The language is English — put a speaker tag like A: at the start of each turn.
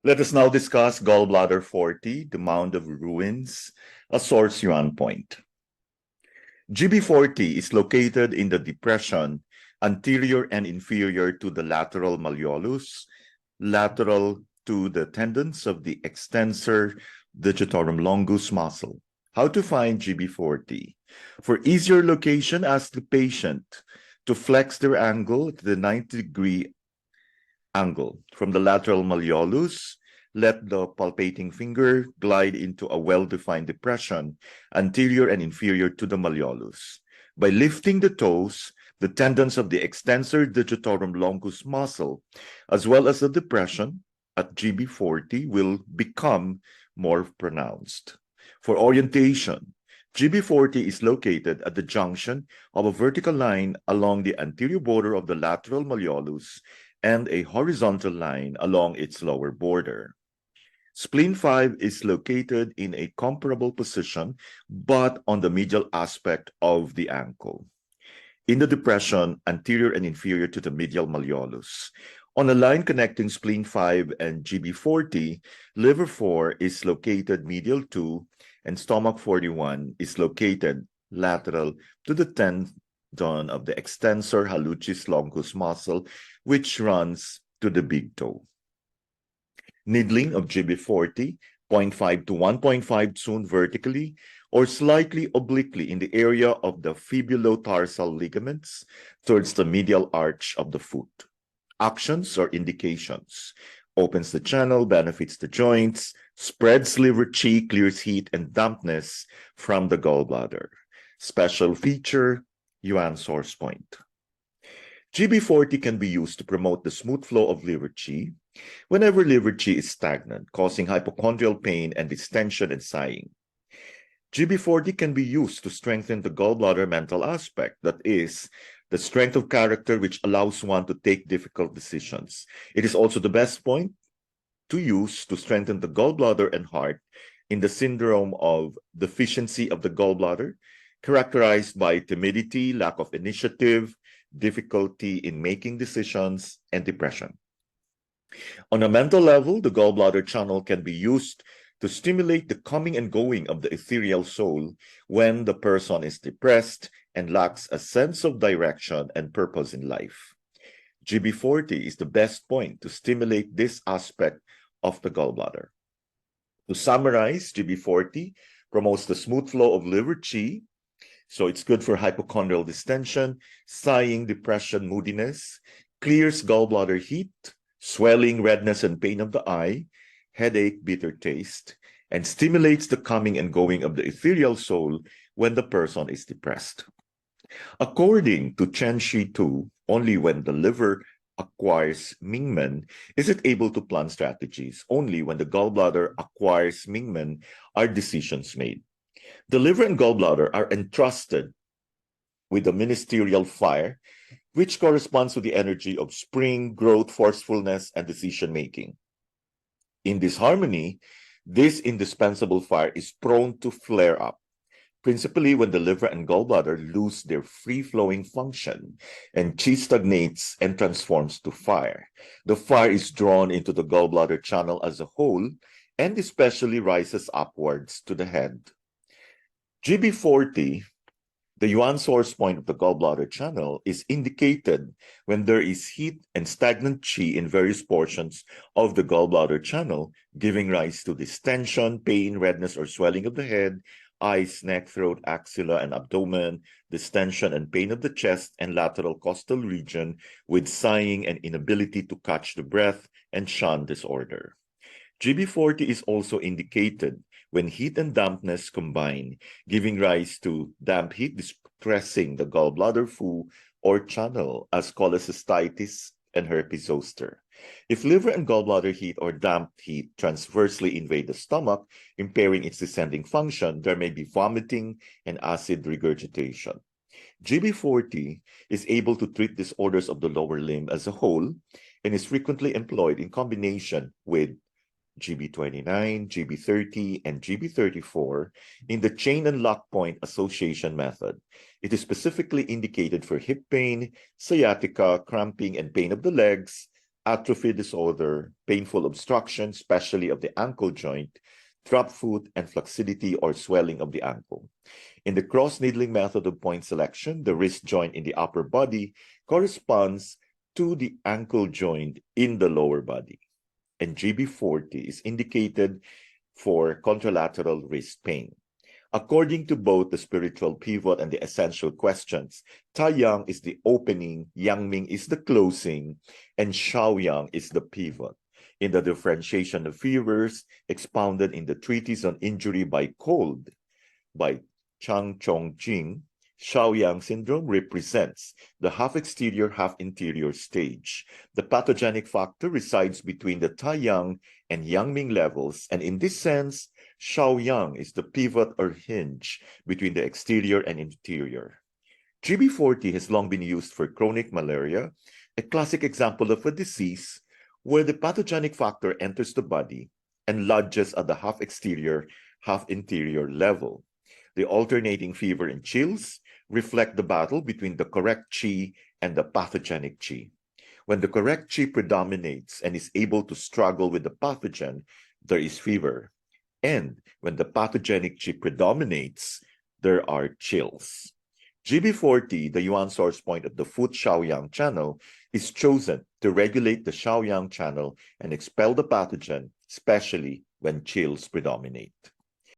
A: Let us now discuss Gallbladder 40, the Mound of Ruins, a source Yuan point. GB40 is located in the depression anterior and inferior to the lateral malleolus, lateral to the tendons of the extensor digitorum longus muscle. How to find GB40? For easier location, ask the patient to flex their angle to the 90-degree angle from the lateral malleolus. Let the palpating finger glide into a well-defined depression, anterior and inferior to the malleolus. By lifting the toes, the tendons of the extensor digitorum longus muscle, as well as the depression at GB40, will become more pronounced. For orientation, GB40 is located at the junction of a vertical line along the anterior border of the lateral malleolus and a horizontal line along its lower border. Spleen 5 is located in a comparable position, but on the medial aspect of the ankle, in the depression anterior and inferior to the medial malleolus. On a line connecting spleen 5 and GB40, liver 4 is located medial to, and stomach 41 is located lateral to the tendon of the extensor hallucis longus muscle, which runs to the big toe. Needling of GB40, 0.5 to 1.5 soon vertically or slightly obliquely in the area of the fibulotarsal ligaments towards the medial arch of the foot. Actions or indications: opens the channel, benefits the joints, spreads liver qi, clears heat and dampness from the gallbladder. Special feature, Yuan-Source point. GB40 can be used to promote the smooth flow of liver qi whenever liver qi is stagnant, causing hypochondrial pain and distension and sighing. GB40 can be used to strengthen the gallbladder mental aspect, that is, the strength of character which allows one to take difficult decisions. It is also the best point to use to strengthen the gallbladder and heart in the syndrome of deficiency of the gallbladder, characterized by timidity, lack of initiative, difficulty in making decisions, and depression. On a mental level, the gallbladder channel can be used to stimulate the coming and going of the ethereal soul when the person is depressed and lacks a sense of direction and purpose in life. GB40 is the best point to stimulate this aspect of the gallbladder. To summarize, GB40 promotes the smooth flow of liver qi, so it's good for hypochondrial distension, sighing, depression, moodiness, clears gallbladder heat, swelling, redness, and pain of the eye, headache, bitter taste, and stimulates the coming and going of the ethereal soul when the person is depressed. According to Chen Shi Tu, only when the liver acquires Mingmen is it able to plan strategies. Only when the gallbladder acquires Mingmen are decisions made. The liver and gallbladder are entrusted with the ministerial fire, which corresponds to the energy of spring, growth, forcefulness, and decision-making. In disharmony, this indispensable fire is prone to flare up, principally when the liver and gallbladder lose their free-flowing function and qi stagnates and transforms to fire. The fire is drawn into the gallbladder channel as a whole and especially rises upwards to the head. GB40, the Yuan-Source point of the gallbladder channel, is indicated when there is heat and stagnant qi in various portions of the gallbladder channel, giving rise to distension, pain, redness, or swelling of the head, eyes, neck, throat, axilla, and abdomen, distension and pain of the chest and lateral costal region, with sighing and inability to catch the breath and Shan disorder. GB40 is also indicated when heat and dampness combine, giving rise to damp heat distressing the gallbladder fu or channel as cholecystitis and herpes zoster. If liver and gallbladder heat or damp heat transversely invade the stomach, impairing its descending function, there may be vomiting and acid regurgitation. GB40 is able to treat disorders of the lower limb as a whole and is frequently employed in combination with GB29, GB30, and GB34 in the chain and lock point association method. It is specifically indicated for hip pain, sciatica, cramping, and pain of the legs, atrophy disorder, painful obstruction, especially of the ankle joint, drop foot, and flaccidity or swelling of the ankle. In the cross-needling method of point selection, the wrist joint in the upper body corresponds to the ankle joint in the lower body. And GB40 is indicated for contralateral wrist pain. According to both the spiritual pivot and the essential questions, Taiyang is the opening, Yangming is the closing, and Shaoyang is the pivot. In the differentiation of fevers expounded in the treatise on injury by cold by Chang Chong-jing, Shaoyang syndrome represents the half exterior, half interior stage. The pathogenic factor resides between the Taiyang and Yangming levels, and in this sense, Shaoyang is the pivot or hinge between the exterior and interior. GB40 has long been used for chronic malaria, a classic example of a disease where the pathogenic factor enters the body and lodges at the half exterior, half interior level. The alternating fever and chills reflect the battle between the correct qi and the pathogenic qi. When the correct qi predominates and is able to struggle with the pathogen, there is fever. And when the pathogenic qi predominates, there are chills. GB40, the Yuan-Source point of the foot Shaoyang channel, is chosen to regulate the Shaoyang channel and expel the pathogen, especially when chills predominate.